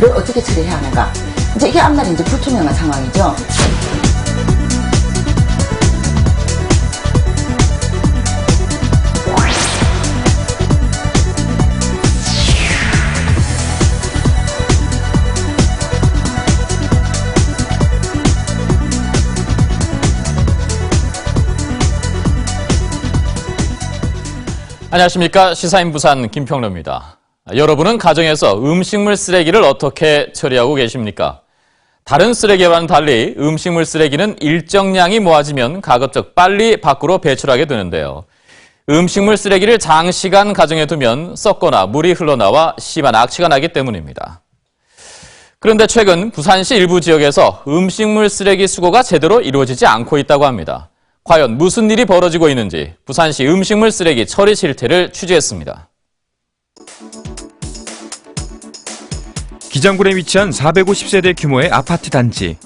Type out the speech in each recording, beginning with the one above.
어떻게 처리해야 하는가. 이제 이게 앞날이 이제 불투명한 상황이죠. 안녕하십니까. 시사인 부산 김평로입니다. 여러분은 가정에서 음식물 쓰레기를 어떻게 처리하고 계십니까? 다른 쓰레기와는 달리 음식물 쓰레기는 일정량이 모아지면 가급적 빨리 밖으로 배출하게 되는데요. 음식물 쓰레기를 장시간 가정에 두면 썩거나 물이 흘러나와 심한 악취가 나기 때문입니다. 그런데 최근 부산시 일부 지역에서 음식물 쓰레기 수거가 제대로 이루어지지 않고 있다고 합니다. 과연 무슨 일이 벌어지고 있는지 부산시 음식물 쓰레기 처리 실태를 취재했습니다. 기장군에 위치한 450세대 규모의 아파트 단지.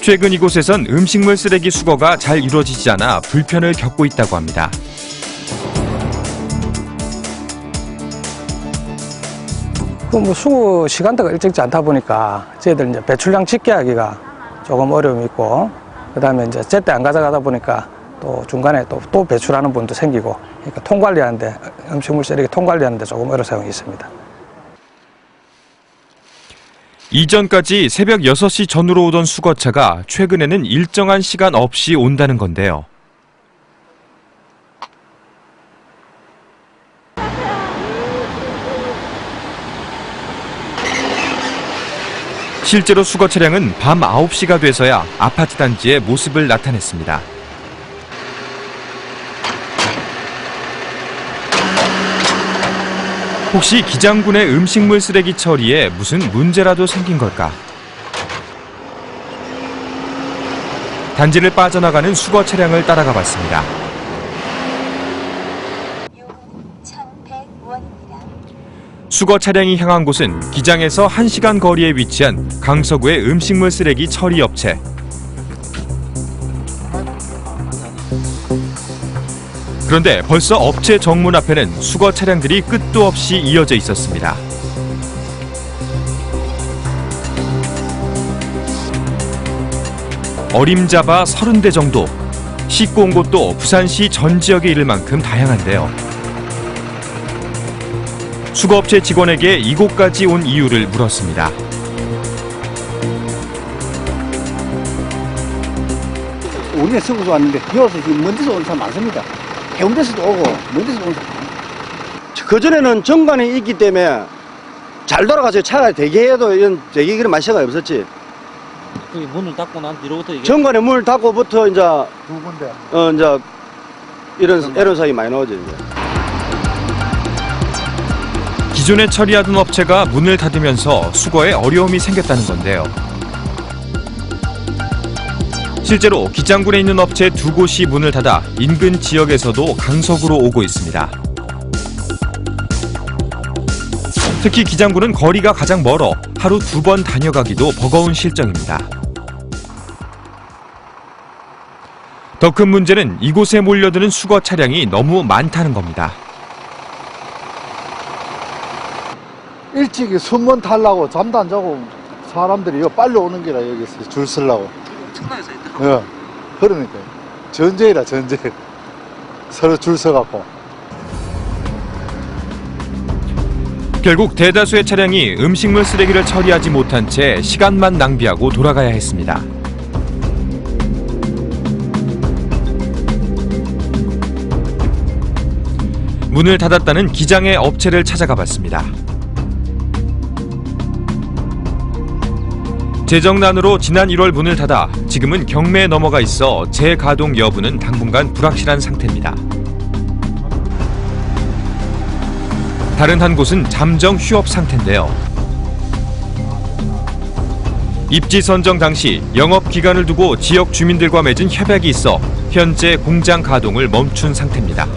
최근 이곳에선 음식물 쓰레기 수거가 잘 이루어지지 않아 불편을 겪고 있다고 합니다. 수거 시간대가 일정치 않다 보니까 저희들 이제 배출량 집계하기가 조금 어려움이 있고, 그다음에 이제 제때 안 가져가다 보니까 또 중간에 또 배출하는 분도 생기고, 그러니까 통관리하는데, 음식물 쓰레기 통관리하는데 조금 어려움이 있습니다. 이전까지 새벽 6시 전후로 오던 수거차가 최근에는 일정한 시간 없이 온다는 건데요. 실제로 수거 차량은 밤 9시가 돼서야 아파트 단지의 모습을 나타냈습니다. 혹시 기장군의 음식물 쓰레기 처리에 무슨 문제라도 생긴 걸까? 단지를 빠져나가는 수거 차량을 따라가 봤습니다. 수거 차량이 향한 곳은 기장에서 1시간 거리에 위치한 강서구의 음식물 쓰레기 처리 업체. 그런데 벌써 업체 정문 앞에는 수거 차량들이 끝도 없이 이어져 있었습니다. 어림잡아 30대 정도. 싣고 온 곳도 부산시 전 지역에 이를 만큼 다양한데요. 수거업체 직원에게 이곳까지 온 이유를 물었습니다. 우리는 서구서 왔는데 비와서 지금 먼 데서 오는 사람 많습니다. 해운대에서도 오고 먼 데서도 오는 사람 많아요. 그전에는 정관이 있기 때문에 잘 돌아가서 차가 대기해도 이런 대기 그런 마시가 없었지. 여기 문을 닫고 난 뒤로부터 이게 정관에 문을 닫고부터 이제 두 군데. 이제 이런 애로사항이 많이 나오죠. 이제. 기존에 처리하던 업체가 문을 닫으면서 수거에 어려움이 생겼다는 건데요. 실제로 기장군에 있는 업체 2곳이 문을 닫아 인근 지역에서도 강석으로 오고 있습니다. 특히 기장군은 거리가 가장 멀어 하루 2번 다녀가기도 버거운 실정입니다. 더 큰 문제는 이곳에 몰려드는 수거 차량이 너무 많다는 겁니다. 일찍이 숨문 타려고 잠도 안 자고 사람들이 여기 빨리 오는 게라 여기서 줄 서려고. 청라에서 있다. 예. 그러니까요. 전쟁이라 전쟁. 서로 줄 서갖고. 결국 대다수의 차량이 음식물 쓰레기를 처리하지 못한 채 시간만 낭비하고 돌아가야 했습니다. 문을 닫았다는 기장의 업체를 찾아가 봤습니다. 재정난으로 지난 1월 문을 닫아 지금은 경매에 넘어가 있어 재가동 여부는 당분간 불확실한 상태입니다. 다른 한 곳은 잠정 휴업 상태인데요. 입지 선정 당시 영업 기간을 두고 지역 주민들과 맺은 협약이 있어 현재 공장 가동을 멈춘 상태입니다.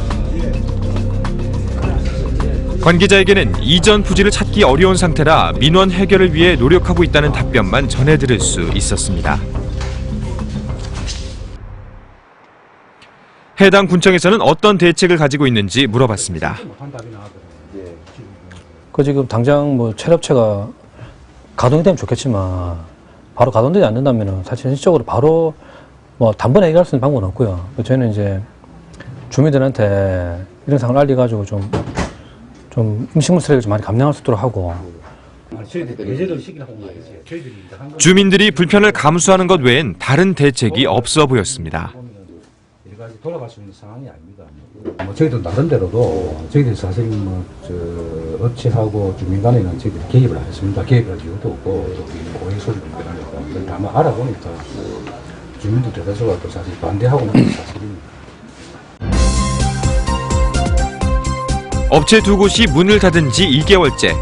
관계자에게는 이전 부지를 찾기 어려운 상태라 민원 해결을 위해 노력하고 있다는 답변만 전해들을 수 있었습니다. 해당 군청에서는 어떤 대책을 가지고 있는지 물어봤습니다. 그 지금 당장 뭐 체납체가 가동이 되면 좋겠지만 바로 가동되지 않는다면은 사실 현실적으로 바로 뭐 단번에 해결할 수 있는 방법은 없고요. 저희는 이제 주민들한테 이런 상황을 알려가지고 좀 음식물 쓰레기를 좀 많이 감량할 수 있도록 하고. 주민들이 불편을 감수하는 것 외엔 다른 대책이 없어 보였습니다. 돌아갈 수 있는 상황이 아닙니다. 뭐 저희들 나름대로도 저희들 사실 업체하고 주민 간에는 저희들이 개입을 안 했습니다. 개입을 할 이유도 없고 오해 소리도 그러니까 다만 알아보니까 주민들 대다수가 또 사실 반대하고 있는 사실입니다. 업체 두 곳이 문을 닫은 지 2개월째.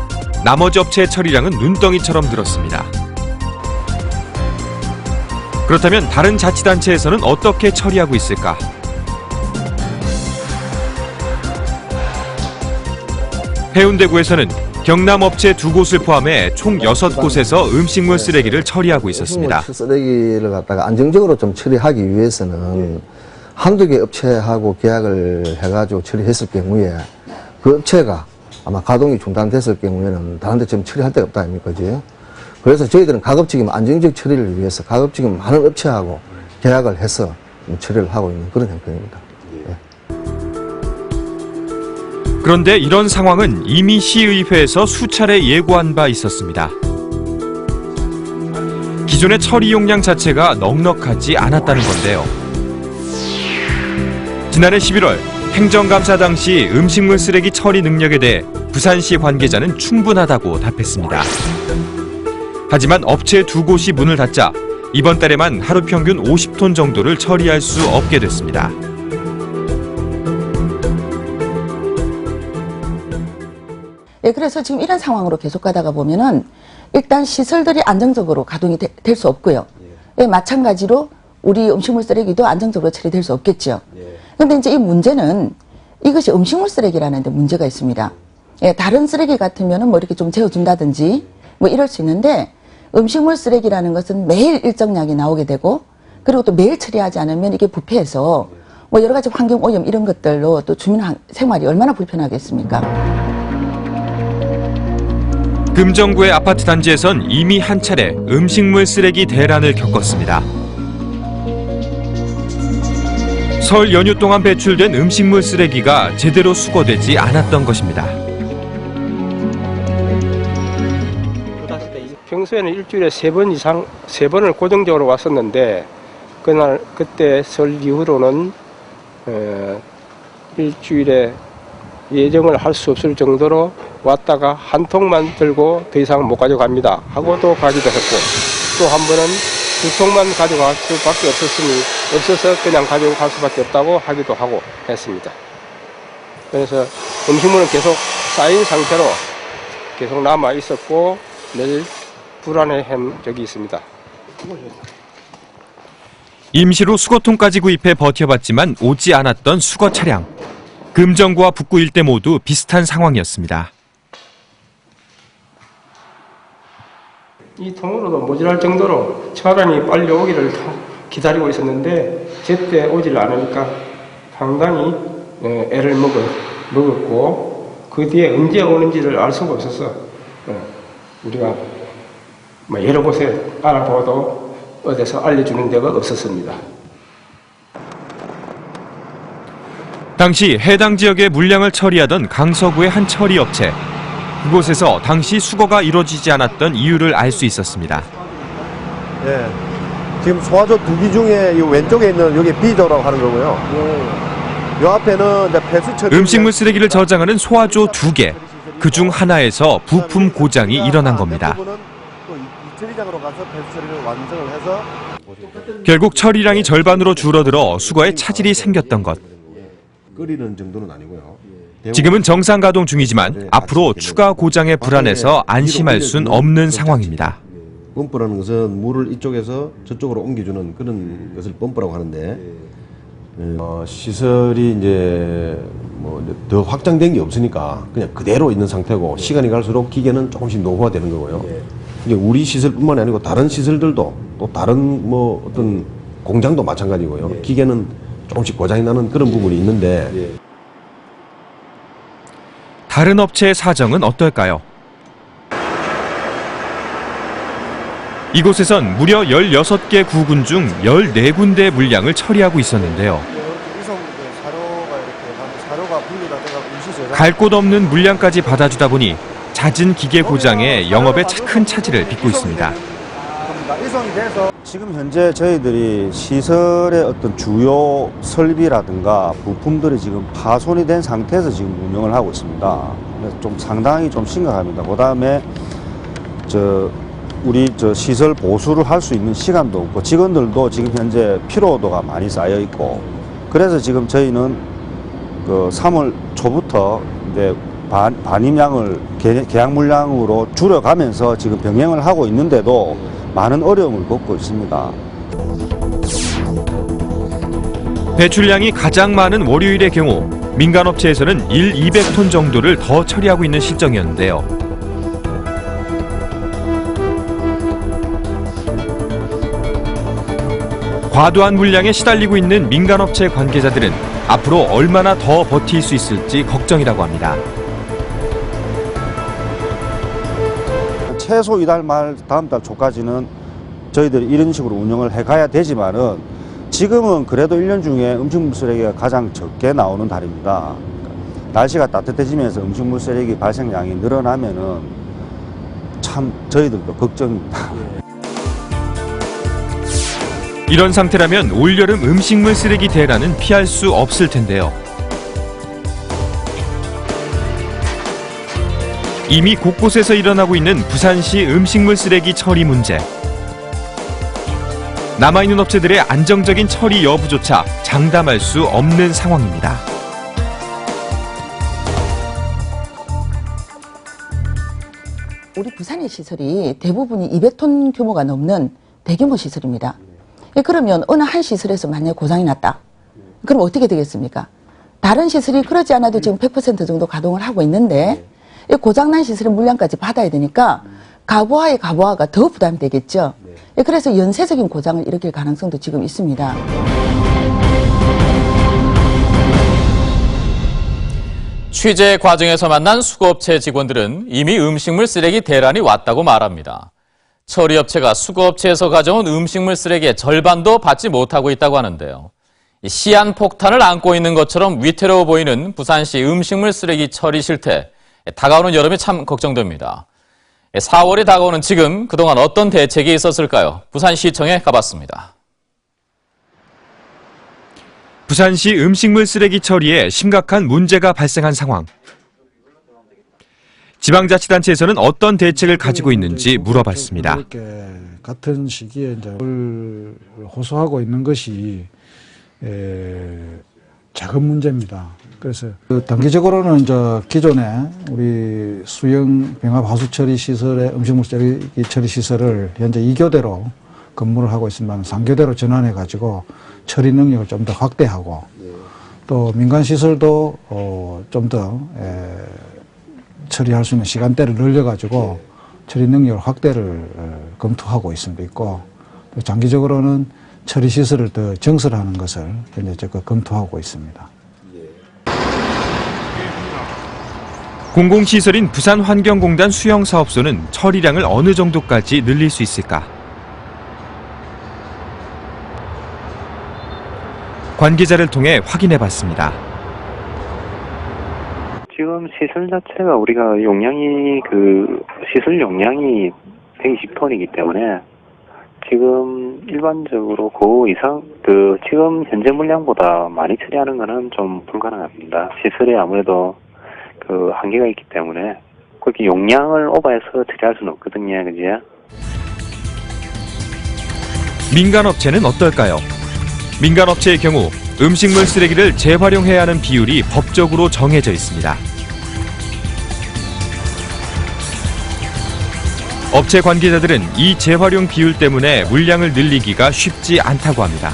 나머지 업체의 처리량은 눈덩이처럼 늘었습니다. 그렇다면 다른 자치단체에서는 어떻게 처리하고 있을까? 해운대구에서는 경남 업체 2곳을 포함해 총 6곳에서 음식물 쓰레기를 처리하고 있었습니다. 쓰레기를 갖다가 안정적으로 좀 처리하기 위해서는 한두 개 업체하고 계약을 해가지고 처리했을 경우에 그 업체가 아마 가동이 중단됐을 경우에는 다른 데 좀 처리할 데가 없다 아닙니까? 그지? 그래서 저희들은 가급적이면 안정적 처리를 위해서 가급적이면 많은 업체하고 계약을 해서 처리를 하고 있는 그런 형편입니다. 그런데 이런 상황은 이미 시의회에서 수차례 예고한 바 있었습니다. 기존의 처리 용량 자체가 넉넉하지 않았다는 건데요. 지난해 11월 행정감사 당시 음식물 쓰레기 처리 능력에 대해 부산시 관계자는 충분하다고 답했습니다. 하지만 업체 2곳이 문을 닫자 이번 달에만 하루 평균 50톤 정도를 처리할 수 없게 됐습니다. 예, 그래서 지금 이런 상황으로 계속 가다가 보면은 일단 시설들이 안정적으로 가동이 될 수 없고요. 예, 마찬가지로 우리 음식물 쓰레기도 안정적으로 처리될 수 없겠죠. 그런데 이제 이 문제는 이것이 음식물 쓰레기라는 데 문제가 있습니다. 예, 다른 쓰레기 같으면은 뭐 이렇게 좀 재워준다든지 뭐 이럴 수 있는데 음식물 쓰레기라는 것은 매일 일정량이 나오게 되고 그리고 또 매일 처리하지 않으면 이게 부패해서 뭐 여러 가지 환경 오염 이런 것들로 또 주민 생활이 얼마나 불편하겠습니까? 금정구의 아파트 단지에선 이미 한 차례 음식물 쓰레기 대란을 겪었습니다. 설 연휴 동안 배출된 음식물 쓰레기가 제대로 수거되지 않았던 것입니다. 평소에는 일주일에 3번 이상, 3번을 고정적으로 왔었는데 그때 설 이후로는 일주일에 예정을 할 수 없을 정도로 왔다가 한 통만 들고 더 이상 못 가져갑니다 하고 또 가기도 했고 또 한 번은 2통만 가져갈 수밖에 없어서 그냥 가져갈 수밖에 없다고 하기도 하고 했습니다. 그래서 음식물은 계속 쌓인 상태로 계속 남아 있었고 늘 불안해한 적이 있습니다. 임시로 수거통까지 구입해 버텨봤지만 오지 않았던 수거 차량. 금정구와 북구 일대 모두 비슷한 상황이었습니다. 이 통으로도 모자랄 정도로 차량이 빨리 오기를 기다리고 있었는데 제때 오질 않으니까 상당히 애를 먹었고 그 뒤에 언제 오는지를 알 수가 없어서 우리가 여러 곳에 알아보도 어디서 알려주는 데가 없었습니다. 당시 해당 지역의 물량을 처리하던 강서구의 한 처리업체. 그곳에서 당시 수거가 이루어지지 않았던 이유를 알 수 있었습니다. 예. 지금 소화조 2기 중에 이 왼쪽에 있는 여기 B조라고 하는 거고요. 이 앞에는 이제 폐수 처리. 음식물 쓰레기를 저장하는 소화조 2개. 그중 하나에서 부품 고장이 일어난 겁니다. 처리장으로 가서 폐수 처리를 완성을 해서 결국 처리량이 절반으로 줄어들어 수거에 차질이 생겼던 것. 끓이는 정도는 아니고요. 지금은 정상 가동 중이지만 앞으로 추가 고장의 불안에서 안심할 순 없는 상황입니다. 펌프라는 것은 물을 이쪽에서 저쪽으로 옮겨주는 그런 것을 펌프라고 하는데 시설이 이제 더 확장된 게 없으니까 그냥 그대로 있는 상태고 시간이 갈수록 기계는 조금씩 노후화되는 거고요. 이제 우리 시설뿐만이 아니고 다른 시설들도 또 다른 어떤 공장도 마찬가지고요. 기계는 조금씩 고장이 나는 그런 부분이 있는데 다른 업체의 사정은 어떨까요? 이곳에선 무려 16개 구군 중 14군데 물량을 처리하고 있었는데요. 갈 곳 없는 물량까지 받아주다 보니 잦은 기계 고장에 영업에 큰 차질을 빚고 있습니다. 지금 현재 저희들이 시설의 어떤 주요 설비라든가 부품들이 지금 파손이 된 상태에서 지금 운영을 하고 있습니다. 그래서 좀 상당히 좀 심각합니다. 그다음에 우리 시설 보수를 할 수 있는 시간도 없고 직원들도 지금 현재 피로도가 많이 쌓여 있고 그래서 지금 저희는 그 3월 초부터 이제 반입량을 계약 물량으로 줄여가면서 지금 병행을 하고 있는데도 많은 어려움을 겪고 있습니다. 배출량이 가장 많은 월요일의 경우 민간업체에서는 200톤 정도를 더 처리하고 있는 실정이었는데요. 과도한 물량에 시달리고 있는 민간업체 관계자들은 앞으로 얼마나 더 버틸 수 있을지 걱정이라고 합니다. 최소 이달 말 다음 달 초까지는 저희들이 이런 식으로 운영을 해가야 되지만은 지금은 그래도 1년 중에 음식물 쓰레기가 가장 적게 나오는 달입니다. 날씨가 따뜻해지면서 음식물 쓰레기 발생량이 늘어나면은 참 저희들도 걱정입니다. 이런 상태라면 올여름 음식물 쓰레기 대란은 피할 수 없을 텐데요. 이미 곳곳에서 일어나고 있는 부산시 음식물 쓰레기 처리 문제. 남아있는 업체들의 안정적인 처리 여부조차 장담할 수 없는 상황입니다. 우리 부산의 시설이 대부분이 200톤 규모가 넘는 대규모 시설입니다. 그러면 어느 한 시설에서 만약에 고장이 났다. 그럼 어떻게 되겠습니까? 다른 시설이 그러지 않아도 지금 100% 정도 가동을 하고 있는데 고장난 시설의 물량까지 받아야 되니까 가부하의 가부하가 더 부담이 되겠죠. 그래서 연쇄적인 고장을 일으킬 가능성도 지금 있습니다. 취재 과정에서 만난 수거업체 직원들은 이미 음식물 쓰레기 대란이 왔다고 말합니다. 처리업체가 수거업체에서 가져온 음식물 쓰레기의 절반도 받지 못하고 있다고 하는데요. 시한폭탄을 안고 있는 것처럼 위태로워 보이는 부산시 음식물 쓰레기 처리 실태. 다가오는 여름이 참 걱정됩니다. 4월이 다가오는 지금 그동안 어떤 대책이 있었을까요? 부산시청에 가봤습니다. 부산시 음식물 쓰레기 처리에 심각한 문제가 발생한 상황. 지방자치단체에서는 어떤 대책을 가지고 있는지 물어봤습니다. 같은 시기에 이제 호소하고 있는 것이 작은 문제입니다. 그래서 단기적으로는 이제 기존에 우리 수영 병합 하수 처리 시설의 음식물 쓰레기 처리 시설을 현재 2교대로 근무를 하고 있지만 3교대로 전환해 가지고 처리 능력을 좀 더 확대하고 또 민간 시설도 좀 더 처리할 수 있는 시간대를 늘려가지고 처리 능력을 확대를 검토하고 있고 또 장기적으로는 처리 시설을 더 정설하는 것을 현재 적극 검토하고 있습니다. 공공시설인 부산환경공단 수영사업소는 처리량을 어느 정도까지 늘릴 수 있을까? 관계자를 통해 확인해봤습니다. 지금 시설 자체가 우리가 용량이 시설 용량이 120톤이기 때문에 지금 일반적으로 그 이상 지금 현재 물량보다 많이 처리하는 것은 좀 불가능합니다. 시설에 아무래도 한계가 있기 때문에 그렇게 용량을 오버해서 처리할 수는 없거든요, 그죠? 민간업체는 어떨까요? 민간업체의 경우 음식물 쓰레기를 재활용해야 하는 비율이 법적으로 정해져 있습니다. 업체 관계자들은 이 재활용 비율 때문에 물량을 늘리기가 쉽지 않다고 합니다.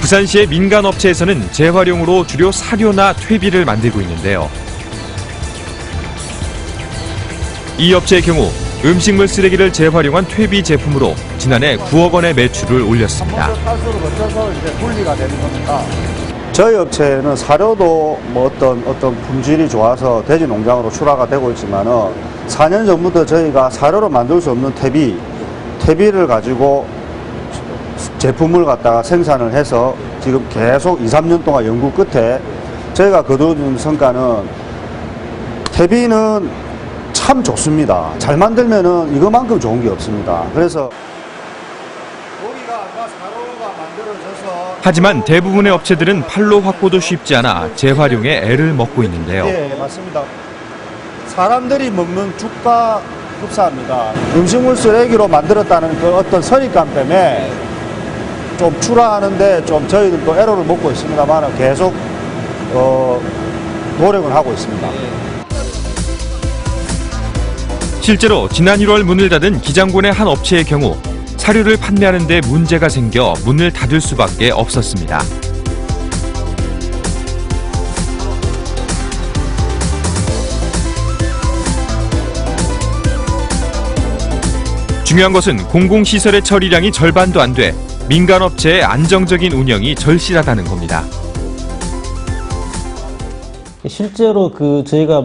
부산시의 민간업체에서는 재활용으로 주로 사료나 퇴비를 만들고 있는데요. 이 업체의 경우 음식물 쓰레기를 재활용한 퇴비 제품으로 지난해 9억 원의 매출을 올렸습니다. 탈수를 거쳐서 이제 분리가 되는 겁니다. 저희 업체는 사료도 뭐 어떤 품질이 좋아서 돼지 농장으로 출하가 되고 있지만은 4년 전부터 저희가 사료로 만들 수 없는 퇴비를 가지고 제품을 갖다가 생산을 해서 지금 계속 2, 3년 동안 연구 끝에 저희가 거둔 성과는 퇴비는 참 좋습니다. 잘 만들면은 이거만큼 좋은 게 없습니다. 그래서 하지만 대부분의 업체들은 판로 확보도 쉽지 않아 재활용에 애를 먹고 있는데요. 네, 맞습니다. 사람들이 먹는 죽과 흡사합니다. 음식물 쓰레기로 만들었다는 그 어떤 선입관 때문에 좀 출하하는데 좀 저희들도 애로를 먹고 있습니다만 계속 노력을 하고 있습니다. 실제로 지난 1월 문을 닫은 기장군의 한 업체의 경우 사료를 판매하는 데 문제가 생겨 문을 닫을 수밖에 없었습니다. 중요한 것은 공공시설의 처리량이 절반도 안 돼 민간업체의 안정적인 운영이 절실하다는 겁니다. 실제로 저희가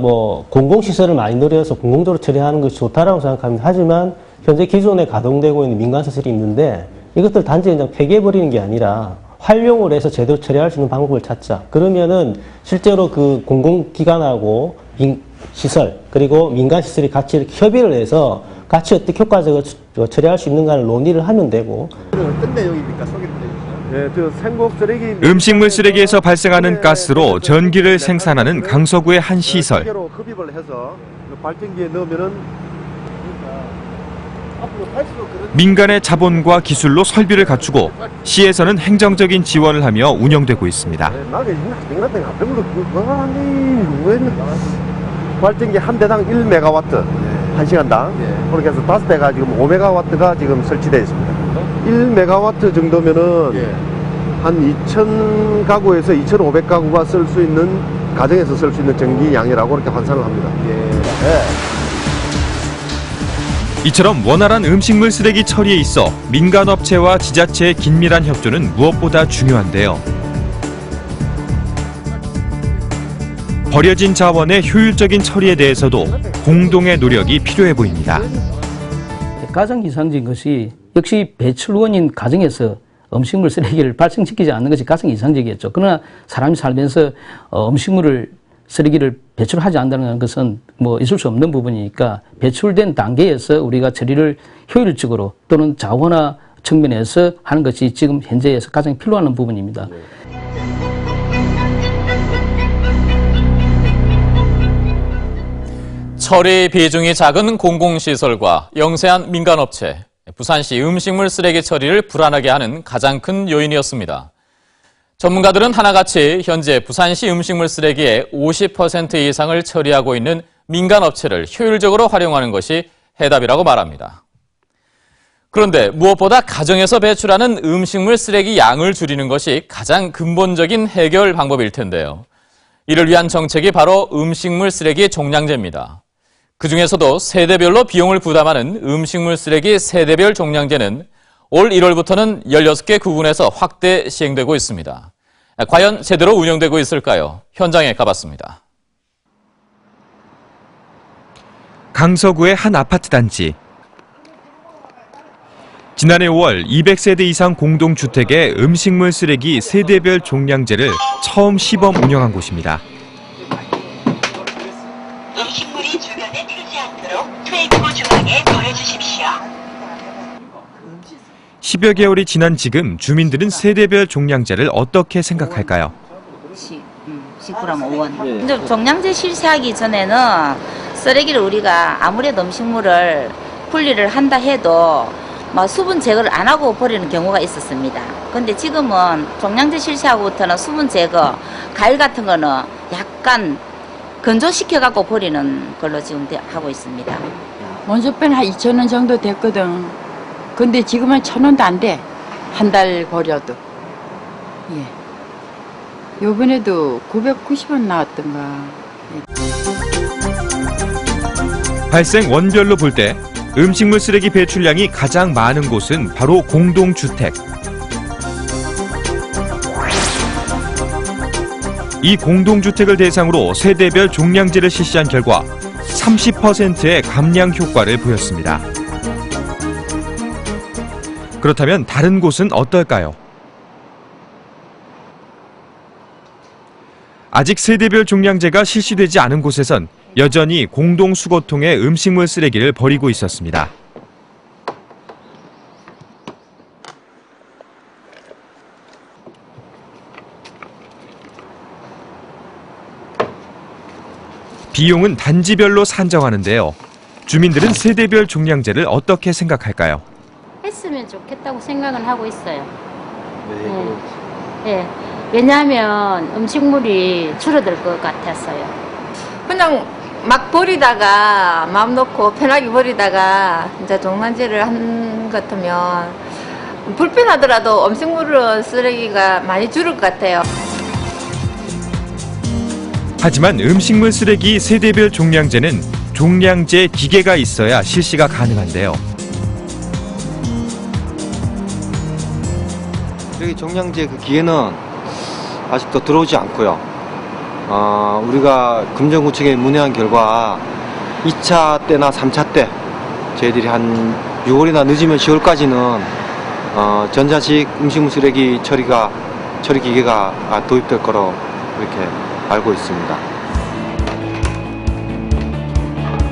공공시설을 많이 늘려서 공공도로 처리하는 것이 좋다라고 생각합니다. 하지만 현재 기존에 가동되고 있는 민간시설이 있는데 이것들 단지 그냥 폐기해버리는 게 아니라 활용을 해서 제대로 처리할 수 있는 방법을 찾자. 그러면은 실제로 그 공공기관하고 시설 그리고 민간시설이 같이 이렇게 협의를 해서 같이 어떻게 효과적으로 처리할 수 있는가를 논의를 하면 되고. 어떤 내용입니까? 소개를 해주세요. 음식물 쓰레기에서 발생하는 가스로 전기를 생산하는 강서구의 한 시설. 흡입을 해서 발전기에 넣으면은 민간의 자본과 기술로 설비를 갖추고 시에서는 행정적인 지원을 하며 운영되고 있습니다. 발전기 한 대당 1메가와트, 1시간당. 그렇게 해서 5대가 지금 5메가와트가 지금 설치되어 있습니다. 1메가와트 정도면은 한 2,000가구에서 2,500가구가 쓸 수 있는, 가정에서 쓸 수 있는 전기 양이라고 그렇게 환산을 합니다. 이처럼 원활한 음식물 쓰레기 처리에 있어 민간업체와 지자체의 긴밀한 협조는 무엇보다 중요한데요. 버려진 자원의 효율적인 처리에 대해서도 공동의 노력이 필요해 보입니다. 가장 이상적인 것이 역시 배출원인 가정에서 음식물 쓰레기를 발생시키지 않는 것이 가장 이상적이었죠. 그러나 사람이 살면서 쓰레기를 배출하지 않는다는 것은 있을 수 없는 부분이니까 배출된 단계에서 우리가 처리를 효율적으로 또는 자원화 측면에서 하는 것이 지금 현재에서 가장 필요한 부분입니다. 처리 비중이 작은 공공시설과 영세한 민간업체, 부산시 음식물 쓰레기 처리를 불안하게 하는 가장 큰 요인이었습니다. 전문가들은 하나같이 현재 부산시 음식물 쓰레기의 50% 이상을 처리하고 있는 민간업체를 효율적으로 활용하는 것이 해답이라고 말합니다. 그런데 무엇보다 가정에서 배출하는 음식물 쓰레기 양을 줄이는 것이 가장 근본적인 해결 방법일 텐데요. 이를 위한 정책이 바로 음식물 쓰레기 종량제입니다. 그중에서도 세대별로 비용을 부담하는 음식물 쓰레기 세대별 종량제는 올 1월부터는 16개 구군에서 확대 시행되고 있습니다. 과연 제대로 운영되고 있을까요? 현장에 가봤습니다. 강서구의 한 아파트 단지. 지난해 5월 200세대 이상 공동주택의 음식물 쓰레기 세대별 종량제를 처음 시범 운영한 곳입니다. 음식물이 주변에 튀지 않도록 퇴입구 중앙에 버려주십시오. 10여 개월이 지난 지금 주민들은 세대별 종량제를 어떻게 생각할까요? 10g 5원. 근데 종량제 실시하기 전에는 쓰레기를 우리가 아무래도 음식물을 분리를 한다 해도 수분 제거를 안 하고 버리는 경우가 있었습니다. 근데 지금은 종량제 실시하고부터는 수분 제거, 과일 같은 거는 약간 건조시켜 갖고 버리는 걸로 지금 하고 있습니다. 먼저 뺀 한 2,000원 정도 됐거든. 근데 지금은 1,000원도 안 돼. 한 달 버려도. 예. 요번에도 990원 나왔던가. 발생 원별로 볼 때 음식물 쓰레기 배출량이 가장 많은 곳은 바로 공동주택. 이 공동주택을 대상으로 세대별 종량제를 실시한 결과 30%의 감량 효과를 보였습니다. 그렇다면 다른 곳은 어떨까요? 아직 세대별 종량제가 실시되지 않은 곳에선 여전히 공동 수거통에 음식물 쓰레기를 버리고 있었습니다. 비용은 단지별로 산정하는데요. 주민들은 세대별 종량제를 어떻게 생각할까요? 했으면 좋겠다고 생각은 하고 있어요. 네. 왜냐하면 음식물이 줄어들 것 같아서요. 그냥 막 버리다가 마음 놓고 편하게 버리다가 이제 종량제를 한 것 같으면 불편하더라도 음식물 쓰레기가 많이 줄을 것 같아요. 하지만 음식물 쓰레기 세대별 종량제는 종량제 기계가 있어야 실시가 가능한데요. 쓰레기 종량제 그 기계는 아직도 들어오지 않고요. 우리가 금정구청에 문의한 결과 2차 때나 3차 때 저희들이 한 6월이나 늦으면 10월까지는 전자식 음식물 쓰레기 처리 기계가 도입될 거로 이렇게 알고 있습니다.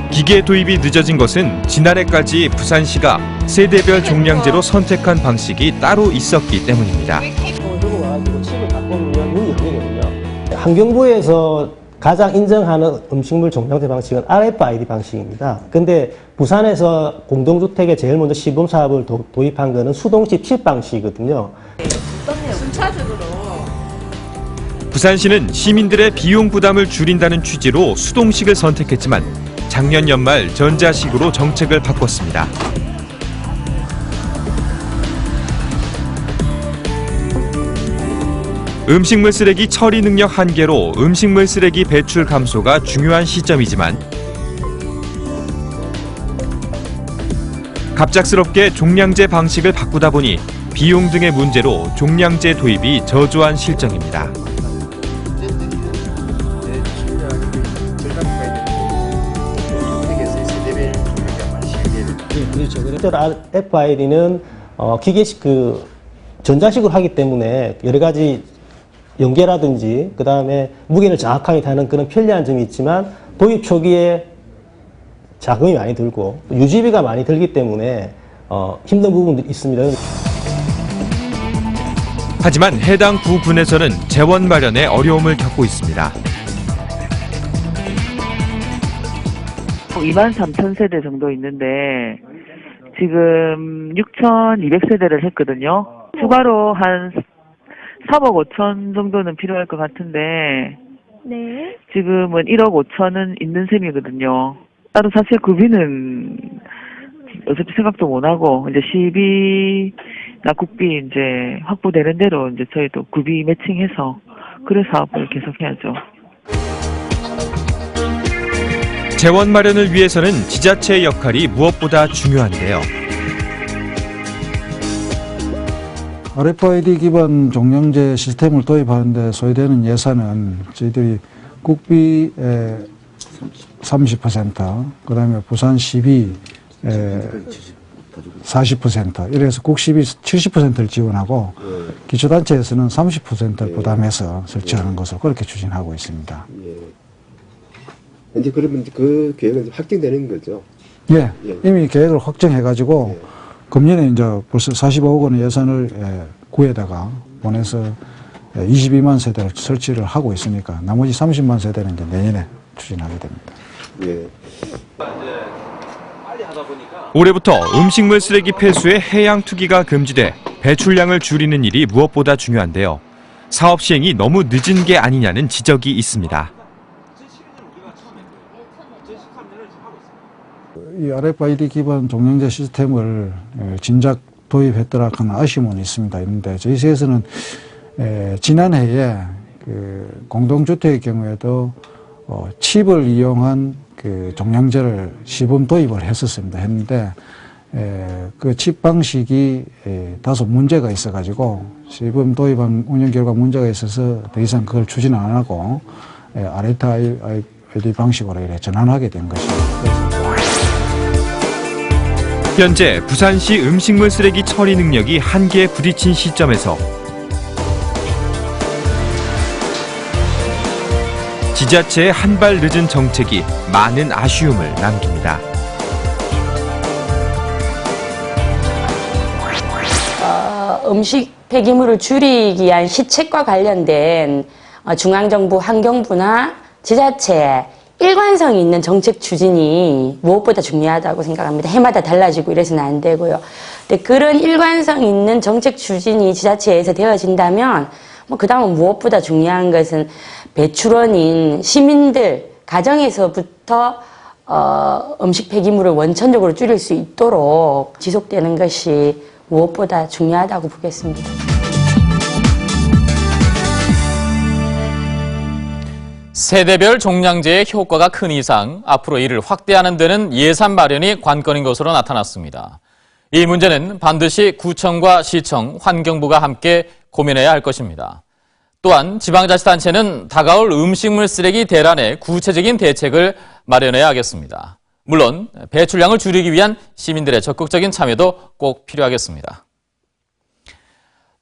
기계 도입이 늦어진 것은 지난해까지 부산시가 세대별 종량제로 선택한 방식이 따로 있었기 때문입니다. 환경부에서 가장 인정하는 음식물 종량제 방식은 RFID 방식입니다. 근데 부산에서 공동주택에 제일 먼저 시범 사업을 도입한 거는 수동식 칩 방식이거든요. 부산시는 시민들의 비용 부담을 줄인다는 취지로 수동식을 선택했지만 작년 연말 전자식으로 정책을 바꿨습니다. 음식물 쓰레기 처리 능력 한계로 음식물 쓰레기 배출 감소가 중요한 시점이지만 갑작스럽게 종량제 방식을 바꾸다 보니 비용 등의 문제로 종량제 도입이 저조한 실정입니다. 그렇죠. RFID는 기계식 전자식으로 하기 때문에 여러 가지 연계라든지 그 다음에 무게를 정확하게 다는 그런 편리한 점이 있지만 도입 초기에 자금이 많이 들고 유지비가 많이 들기 때문에 힘든 부분도 있습니다. 하지만 해당 구군에서는 재원 마련에 어려움을 겪고 있습니다. 23,000세대 정도 있는데 지금 6,200세대를 했거든요. 추가로 한 3억 5천 정도는 필요할 것 같은데 네. 지금은 1억 5천은 있는 셈이거든요. 따로 사실 구비는 어차피 생각도 못 하고 이제 시비나 국비 이제 확보되는 대로 이제 저희도 구비 매칭해서 그런 사업을 계속해야죠. 재원 마련을 위해서는 지자체의 역할이 무엇보다 중요한데요. RFID 기반 종량제 시스템을 도입하는데 소요되는 예산은 저희들이 국비의 30%, 그다음에 부산 시비 40%, 이래서 국시비 70%를 지원하고 기초단체에서는 30%를 부담해서 설치하는 것으로 그렇게 추진하고 있습니다. 이제 그러면 그 계획은 확정되는 거죠? 예, 이미 계획을 확정해가지고 금년에 이제 벌써 45억 원의 예산을 구에다가 보내서 22만 세대를 설치를 하고 있으니까 나머지 30만 세대는 이제 내년에 추진하게 됩니다. 예. 올해부터 음식물 쓰레기 폐수의 해양 투기가 금지돼 배출량을 줄이는 일이 무엇보다 중요한데요. 사업 시행이 너무 늦은 게 아니냐는 지적이 있습니다. 이 RFID 기반 종량제 시스템을 진작 도입했더라 하는 아쉬움은 있습니다. 있는데 저희 시에서는 지난해에 그 공동주택의 경우에도 칩을 이용한 그 종량제를 시범 도입을 했었습니다. 했는데 그 집 방식이 다소 문제가 있어가지고 시범 도입한 운영 결과 문제가 있어서 더 이상 그걸 추진 안 하고 RFID 방식으로 이렇게 전환하게 된 것입니다. 현재 부산시 음식물 쓰레기 처리 능력이 한계에 부딪힌 시점에서 지자체의 한 발 늦은 정책이 많은 아쉬움을 남깁니다. 음식 폐기물을 줄이기 위한 시책과 관련된 중앙정부, 환경부나 지자체 일관성 있는 정책 추진이 무엇보다 중요하다고 생각합니다. 해마다 달라지고 이래서는 안 되고요. 근데 그런 일관성 있는 정책 추진이 지자체에서 되어진다면 그 다음은 무엇보다 중요한 것은 배출원인 시민들 가정에서부터 음식 폐기물을 원천적으로 줄일 수 있도록 지속되는 것이 무엇보다 중요하다고 보겠습니다. 세대별 종량제의 효과가 큰 이상 앞으로 이를 확대하는 데는 예산 마련이 관건인 것으로 나타났습니다. 이 문제는 반드시 구청과 시청, 환경부가 함께 고민해야 할 것입니다. 또한 지방자치단체는 다가올 음식물 쓰레기 대란에 구체적인 대책을 마련해야 하겠습니다. 물론 배출량을 줄이기 위한 시민들의 적극적인 참여도 꼭 필요하겠습니다.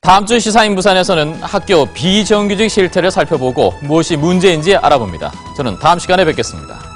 다음 주 시사인 부산에서는 학교 비정규직 실태를 살펴보고 무엇이 문제인지 알아봅니다. 저는 다음 시간에 뵙겠습니다.